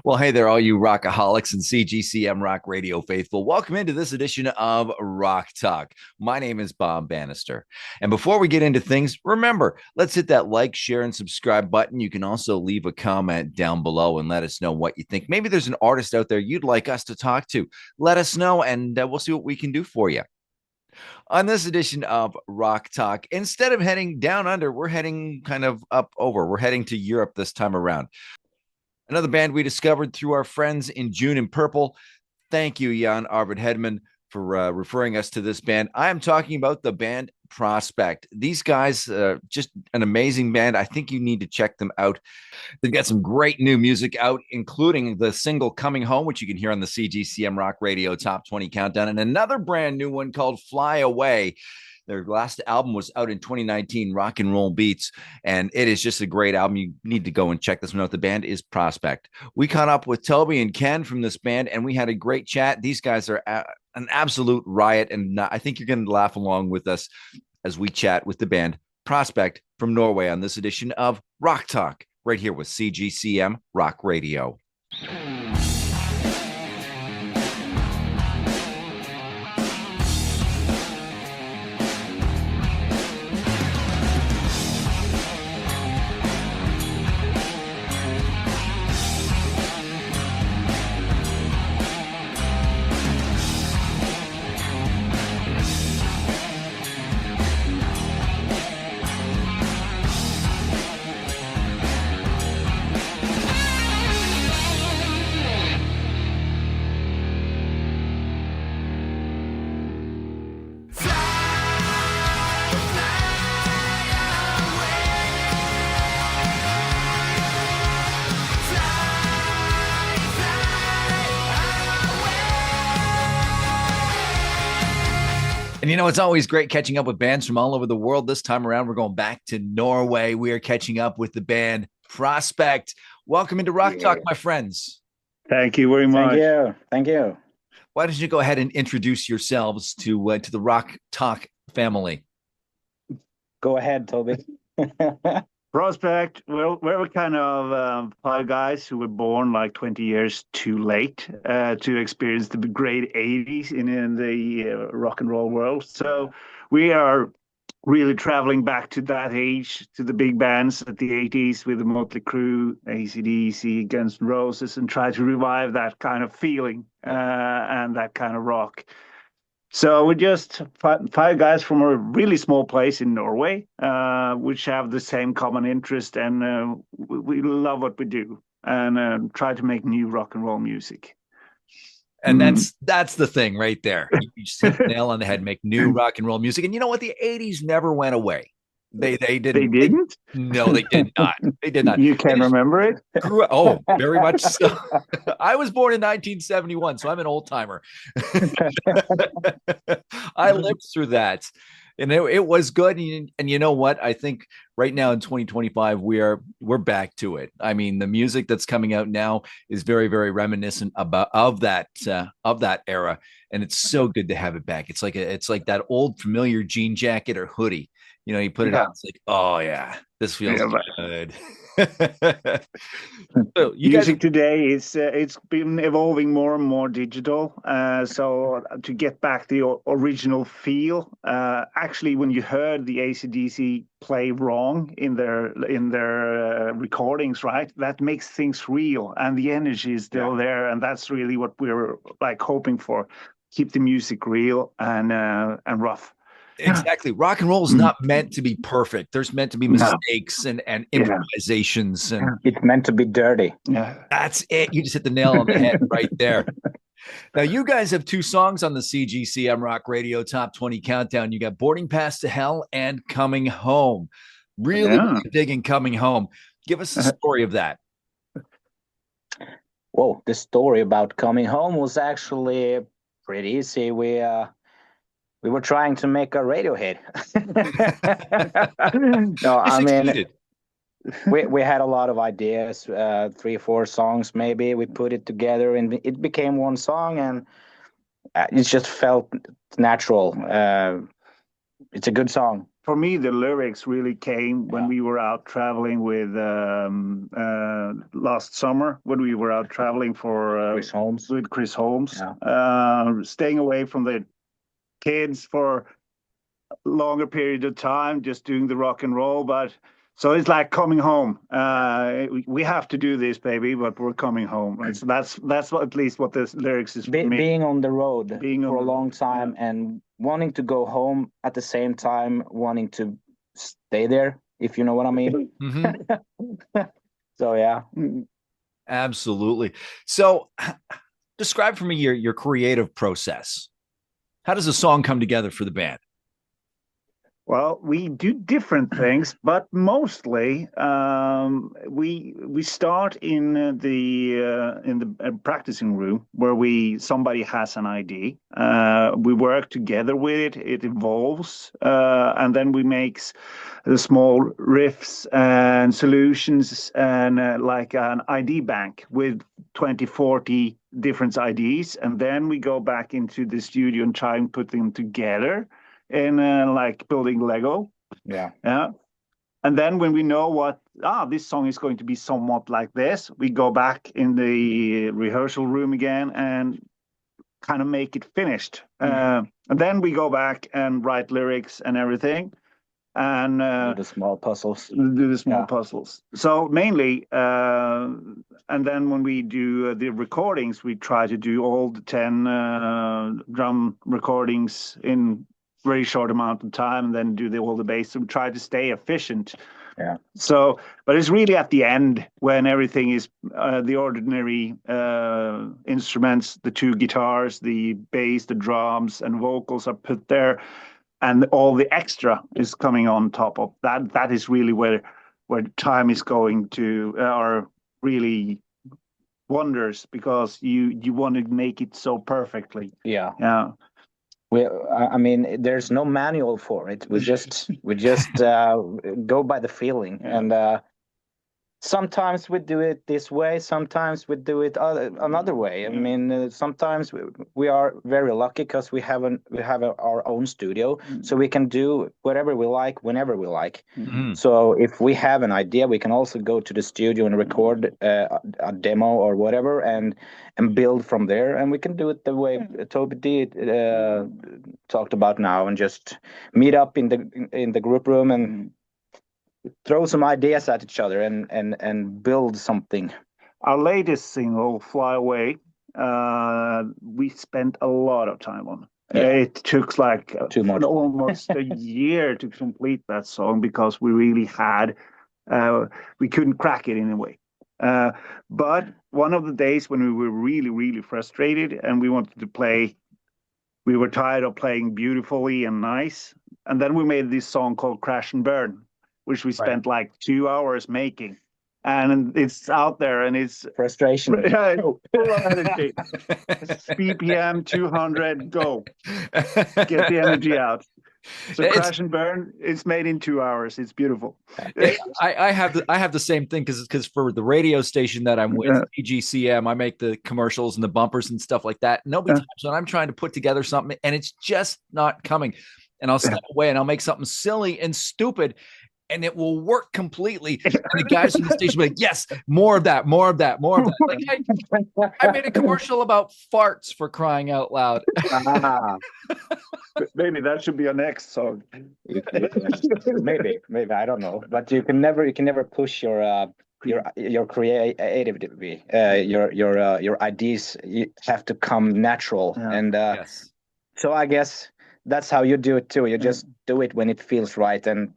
Well, hey there, all you rockaholics and CGCM Rock Radio faithful. Welcome into this edition of Rock Talk. My name is Bob Bannister. And before we get into things, remember, let's hit that like, share, and subscribe button. You can also leave a comment down below and let us know what you think. Maybe there's an artist out there you'd like us to talk to. Let us know, and we'll see what we can do for you. On this edition of Rock Talk, instead of heading down under, we're heading kind of up over. We're heading to Europe this time around. Another band we discovered through our friends in June and Purple. Thank you, Jan Arvid Hedman, for referring us to this band. I am talking about the band Prospect. These guys, just an amazing band. I think you need to check them out. They've got some great new music out, including the single Coming Home, which you can hear on the CGCM Rock Radio Top 20 Countdown, and another brand new one called Fly Away. Their last album was out in 2019, Rock and Roll Beats, and it is just a great album. You need to go and check this one out. The band is Prospect. We caught up with Toby and Ken from this band, and we had a great chat. These guys are an absolute riot, and I think you're going to laugh along with us as we chat with the band Prospect from Norway on this edition of Rock Talk, right here with CGCM Rock Radio. And you know, it's always great catching up with bands from all over the world. This time around, we're going back to Norway. We are catching up with the band Prospect. Welcome into Rock Talk, my friends. Thank you very much. Thank you. Why don't you go ahead and introduce yourselves to the Rock Talk family? Go ahead, Toby. Prospect, well, we're kind of five guys who were born like 20 years too late to experience the great 80s in the rock and roll world. So we are really traveling back to that age, to the big bands at the 80s with the Motley Crue, AC/DC, Guns N' Roses, and try to revive that kind of feeling and that kind of rock. So we're just five guys from a really small place in Norway, which have the same common interest, and we love what we do and try to make new rock and roll music. And that's the thing right there. You just hit the nail on the head, make new rock and roll music. And you know what? The 80s never went away. They didn't. They didn't? No, they did not. They did not. You can remember it? Oh, very much so. I was born in 1971, so I'm an old timer. I lived through that, and it was good. And you know what? I think right now in 2025, we're back to it. I mean, the music that's coming out now is very, very reminiscent of that era, and it's so good to have it back. It's like that old familiar jean jacket or hoodie. You know, you put it on, it's like, oh yeah, this feels good. So music today is it's been evolving more and more digital. So to get back the original feel, actually, when you heard the AC/DC play wrong in their recordings, right, that makes things real, and the energy is still there, and that's really what we're like hoping for. Keep the music real and rough. Exactly. Rock and roll is not meant to be perfect. There's meant to be mistakes and improvisations. And it's meant to be dirty. Yeah. That's it. You just hit the nail on the head right there. Now, you guys have two songs on the CGCM Rock Radio Top 20 Countdown. You got Boarding Pass to Hell and Coming Home. Really digging Coming Home. Give us the story of that. Well, the story about Coming Home was actually pretty easy. We were trying to make a radio hit. No, I mean, we had a lot of ideas, 3 or 4 songs maybe. We put it together and it became one song, and it just felt natural. It's a good song. for me, the lyrics really came when we were out traveling with last summer when we were out traveling for Chris Holmes. with Chris Holmes, Yeah. staying away from the kids for a longer period of time, just doing the rock and roll. But so it's like coming home. We have to do this, baby, but we're coming home. Right? So that's what, at least what the lyrics is for me. Being on the road for a long time and wanting to go home at the same time, wanting to stay there, if you know what I mean. Mm-hmm. So yeah. Absolutely. So describe for me your creative process. How does a song come together for the band? Well, we do different things, but mostly we start in the practicing room where somebody has an idea. We work together with it. It evolves, and then we make the small riffs and solutions and like an ID bank with 20, 40 different IDs, and then we go back into the studio and try and put them together. In like building Lego. Yeah. And then when we know this song is going to be somewhat like this, we go back in the rehearsal room again and kind of make it finished. And then we go back and write lyrics and everything. And do the small puzzles. Puzzles. So mainly, and then when we do the recordings, we try to do all the 10 drum recordings in very short amount of time, and then do all the bass. So we try to stay efficient. Yeah. So, but it's really at the end when everything is the ordinary instruments, the 2 guitars, the bass, the drums, and vocals are put there, and all the extra is coming on top of that. That is really where time is going to, are really wonders, because you want to make it so perfectly. Yeah. Yeah. I mean, there's no manual for it. We just go by the feeling, and sometimes we do it this way, sometimes we do it another way. I mean, sometimes we are very lucky because we have our own studio, so we can do whatever we like whenever we like. So if we have an idea, we can also go to the studio and record a demo or whatever, and build from there. And we can do it the way Toby did talked about now, and just meet up in the group room and throw some ideas at each other and build something. Our latest single, Fly Away, we spent a lot of time on. Yeah. It took like almost a year to complete that song, because we really had, we couldn't crack it in a way. But one of the days when we were really, really frustrated and we wanted to play, we were tired of playing beautifully and nice. And then we made this song called Crash and Burn, which we spent like 2 hours making, and it's out there, and it's frustration. Yeah, full of energy. BPM 200, go, get the energy out. So Crash and Burn, it's made in 2 hours. It's beautiful. I have the same thing, because for the radio station that I'm with, EGCM, I make the commercials and the bumpers and stuff like that. Nobody times when I'm trying to put together something and it's just not coming, and I'll step away and I'll make something silly and stupid, and it will work completely. And the guys in the station will be like, yes, more of that, more of that, more of that. Like, I made a commercial about farts, for crying out loud. Maybe that should be our next song. maybe I don't know, but you can never push your creativity, your ideas. You have to come natural, and yes. So I guess that's how you do it too. You just do it when it feels right, and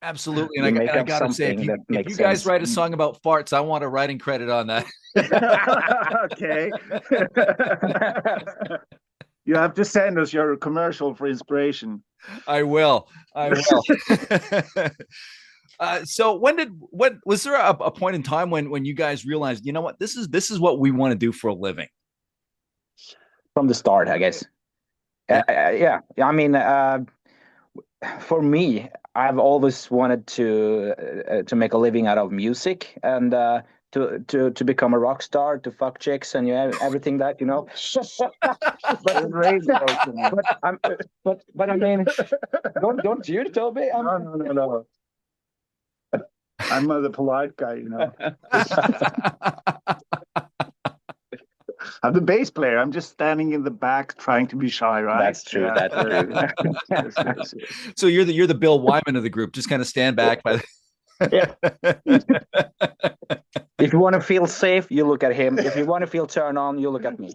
absolutely. And I gotta say, if you guys write a song about farts, I want a writing credit on that. Okay. You have to send us your commercial for inspiration. I will. So what was there a point in time when you guys realized, you know what, this is what we want to do for a living? From the start, I guess. Yeah. I mean, for me, I've always wanted to make a living out of music, and to become a rock star, to fuck chicks, and everything that but radio. but I mean, don't you, Toby? No. I'm the polite guy, I'm the bass player. I'm just standing in the back trying to be shy, right? That's true. Yeah. That's true. Yes. So you're the Bill Wyman of the group. Just kind of stand back by Yeah. If you want to feel safe, you look at him. If you want to feel turned on, you look at me.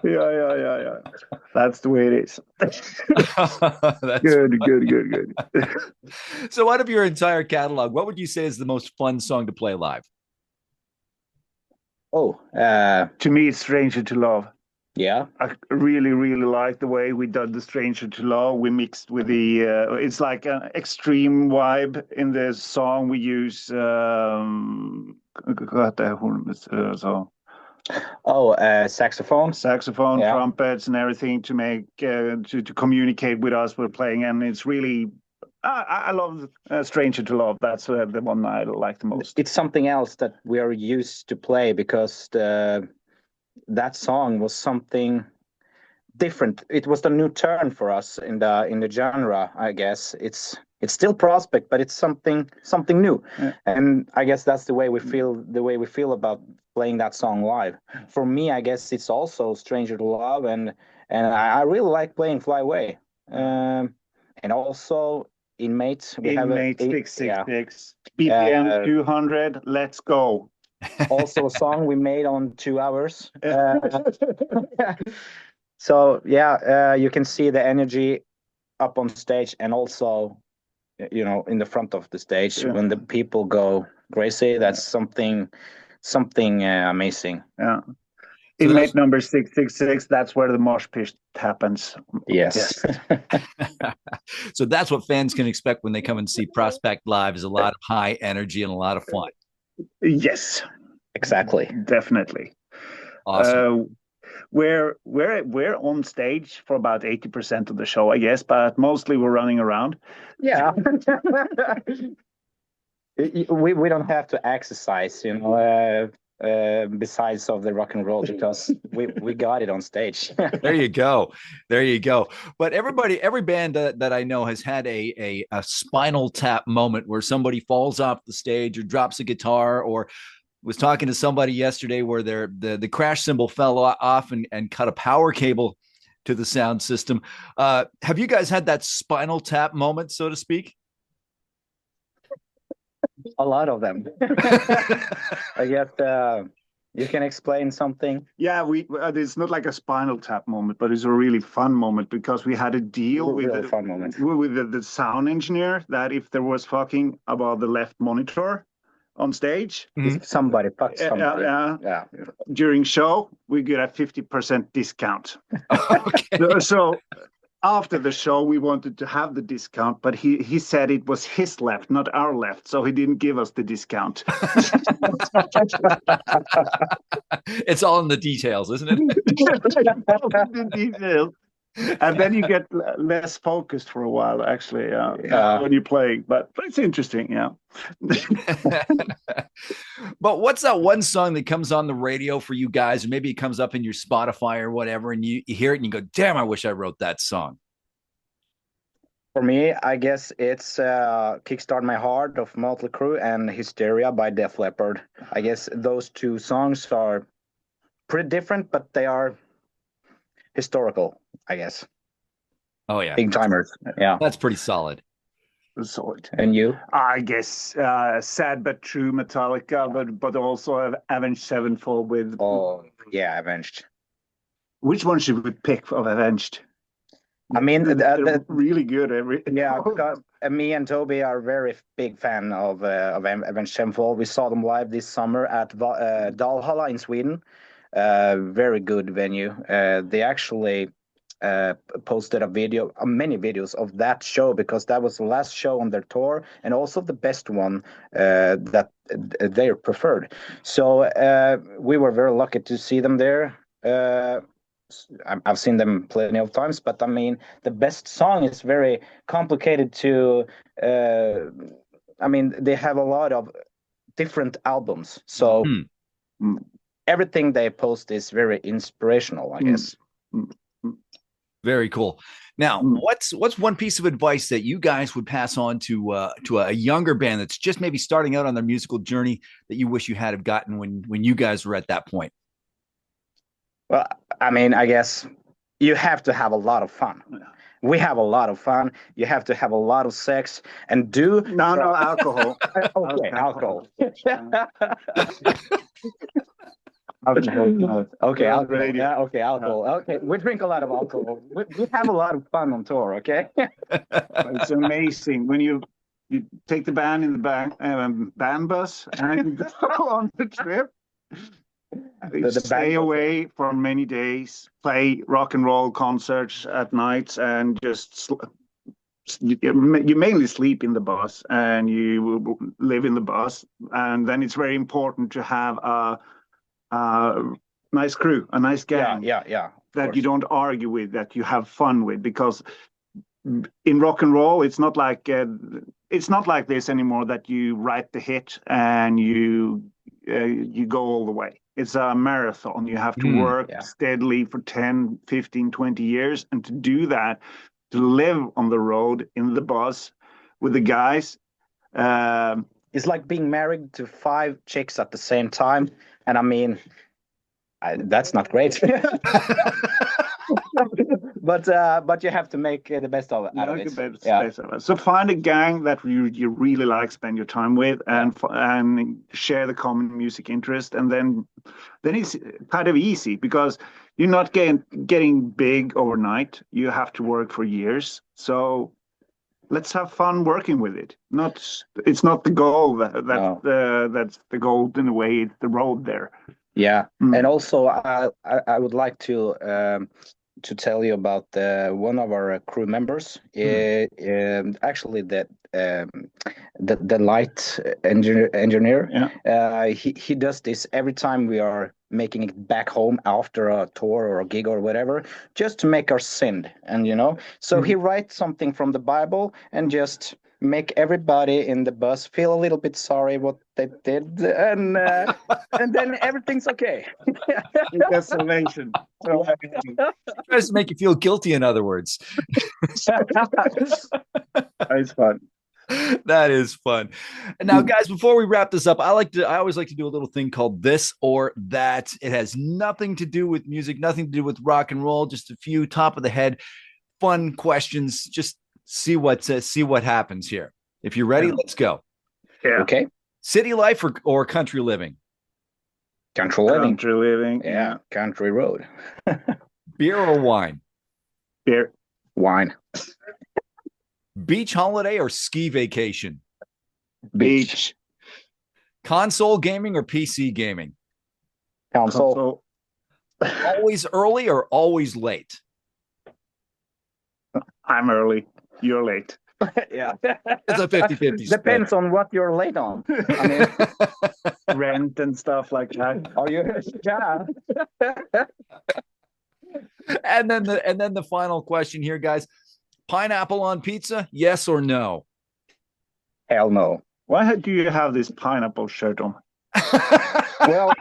Yeah. That's the way it is. That's Good. So out of your entire catalog, what would you say is the most fun song to play live? Oh, To me, it's Stranger to Love. yeah. I really, really like the way we did the Stranger to Love. We mixed with it's like an extreme vibe in the song. We use, Saxophone. saxophone, Yeah. trumpets, and everything to make to communicate with us. We're playing, and it's really. I love Stranger to Love. That's the one I like the most. It's something else that we are used to play because that song was something different. It was the new turn for us in the genre. I guess it's still prospect, but it's something new. Yeah. And I guess that's the way we feel about playing that song live. For me, I guess it's also Stranger to Love, and I really like playing Fly Away. And also Inmates. We have Inmate a 666 BPM 200. Let's go. Also a song we made on 2 hours. So yeah, you can see the energy up on stage, and also in the front of the stage when the people go crazy. That's something amazing. Yeah. So Inmate number 666. That's where the mosh pit happens. Yes. So that's what fans can expect when they come and see Prospect live, is a lot of high energy and a lot of fun. Yes, Exactly. definitely. Awesome. We're on stage for about 80% of the show, I guess, but mostly we're running around. Yeah. we don't have to exercise, besides of the rock and roll, because we got it on stage. There you go. But every band that I know has had a spinal tap moment where somebody falls off the stage or drops a guitar, or was talking to somebody yesterday where the crash cymbal fell off and cut a power cable to the sound system. Have you guys had that spinal tap moment, so to speak? A lot of them. I guess you can explain something. Yeah, it's not like a spinal tap moment, but it's a really fun moment because we had a deal with the sound engineer that if there was fucking about the left monitor on stage, if somebody fucks somebody, during show, we get a 50% discount. Okay. So after the show, we wanted to have the discount, but he said it was his left, not our left, so he didn't give us the discount. It's all in the details, isn't it? The details. And then you get less focused for a while, actually, when you're playing. But it's interesting, yeah. But what's that one song that comes on the radio for you guys, or maybe it comes up in your Spotify or whatever, and you hear it and you go, damn, I wish I wrote that song? For me, I guess it's Kickstart My Heart of Motley Crue and Hysteria by Def Leppard. I guess those two songs are pretty different, but they are historical, I guess. Oh, yeah. Big timers. Yeah. That's pretty solid. Solid. And you? I guess Sad But True Metallica, but also Avenged Sevenfold with... Oh, yeah, Avenged. Which one should we pick of Avenged? I mean, they're really good. Me and Toby are very big fan of Avenged Sevenfold. We saw them live this summer at Dalhalla in Sweden. Very good venue. They actually posted many videos of that show, because that was the last show on their tour and also the best one that they preferred. So we were very lucky to see them there. I've seen them plenty of times, but I mean, the best song is very complicated to I mean, they have a lot of different albums. So everything they post is very inspirational, I guess. Very cool. Now, what's one piece of advice that you guys would pass on to a younger band that's just maybe starting out on their musical journey that you wish you had have gotten when you guys were at that point? Well, I mean, I guess you have to have a lot of fun. We have a lot of fun. You have to have a lot of sex and do no alcohol. Okay, alcohol. Okay, alcohol. Yeah, okay, alcohol. Okay, we drink a lot of alcohol. We have a lot of fun on tour. Okay. It's amazing when you take the band in the band bus and go on the trip. Stay away for many days, play rock and roll concerts at nights, and just you mainly sleep in the bus and you live in the bus. And then it's very important to have a nice crew, a nice gang, that you don't argue with, that you have fun with, because in rock and roll it's not like this anymore, that you write the hit and you go all the way. It's a marathon. You have to work steadily for 10, 15, 20 years. And to do that, to live on the road in the bus with the guys. It's like being married to 5 chicks at the same time. And I mean, that's not great. But you have to make the best of it. So find a gang that you really like, spend your time with, and share the common music interest, and then it's kind of easy, because you're not getting big overnight. You have to work for years. So let's have fun working with it. It's not the goal that's the goal in a way. It's the road there. Yeah, and also I would like to tell you about one of our crew members. Actually, the light engineer. He does this every time we are making it back home after a tour or a gig or whatever, just to make us sin. And so he writes something from the Bible and just make everybody in the bus feel a little bit sorry what they did, and then everything's okay. That's salvation. Tries to make you feel guilty, in other words. It's fun. That is fun. Now, guys, before we wrap this up, I always like to do a little thing called This or That. It has nothing to do with music, nothing to do with rock and roll, just a few top of the head fun questions. Just see what happens here. If you're ready, let's go. Yeah. Okay. City life or country living? Country living. Country living. Yeah. Country road. Beer or wine? Beer. Wine. Beach holiday or ski vacation? Beach. Console gaming or PC gaming? Console. Always early or always late? I'm early. You're late. Yeah. It's a 50-50 Depends on what you're late on. I mean, rent and stuff like that. Are you? Yeah. And then the final question here, guys. Pineapple on pizza, yes or no? Hell no. Why do you have this pineapple shirt on? Well,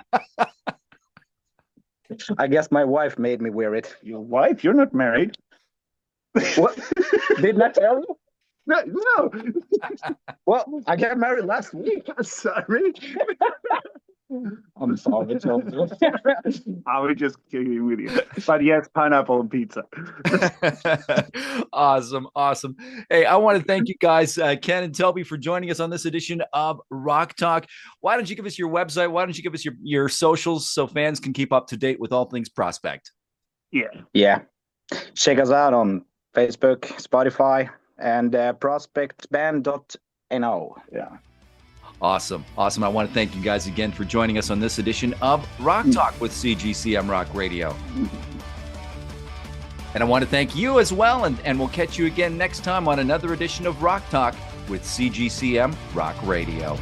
I guess my wife made me wear it. Your wife? You're not married. What? Didn't I tell you? No. Well, I got married last week. Sorry. I'm sorry. I was just kidding with you. But yes, pineapple and pizza. Awesome. Hey, I want to thank you guys, Ken and Toby, for joining us on this edition of Rock Talk. Why don't you give us your website? Why don't you give us your socials so fans can keep up to date with all things Prospect? Yeah. Check us out on Facebook, Spotify, and prospectband.no. Yeah. Awesome. I want to thank you guys again for joining us on this edition of Rock Talk with CGCM Rock Radio. And I want to thank you as well, and we'll catch you again next time on another edition of Rock Talk with CGCM Rock Radio.